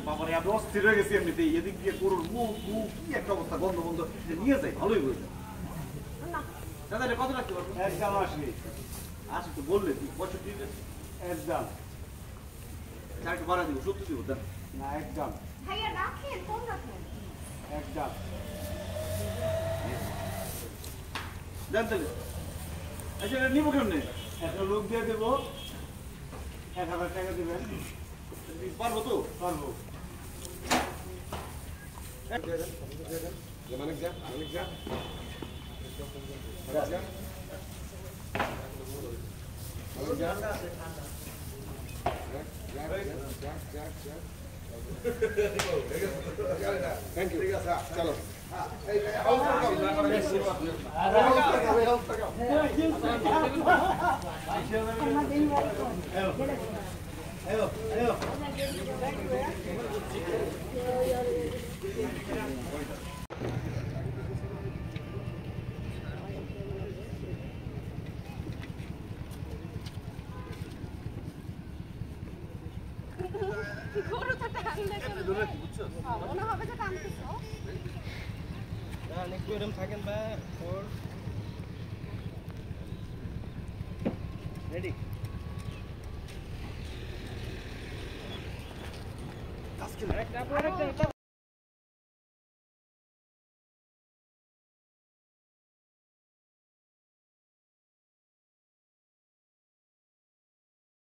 বাবার এত অস্থির হয়ে গেছি এমনিতেই এদিক দিয়ে গরুর মুখ মুখ কি একটা অবস্থা বন্ধ বন্ধ নিয়ে যাই ভালোই হয়ে যায় দাদা এটা কত রাখতে পারবো একদম আসবি আসি তো বললে তুই 65 একদম চার একটু বাড়া দিব 70 দিব দেন না একদম ভাইয়া রাখেন কোন রাখেন একদম দেন তাহলে আচ্ছা এটা নিবো কেমনে একটা লোক দিয়ে দেবো 1000 টাকা দেবেন পারবো তো পারবো থ্যাংক ইউ চলো গরু তো টানলে মনে হবে যে টানতেছো একটু এরকম থাকেন বা রেডি আজকে একটা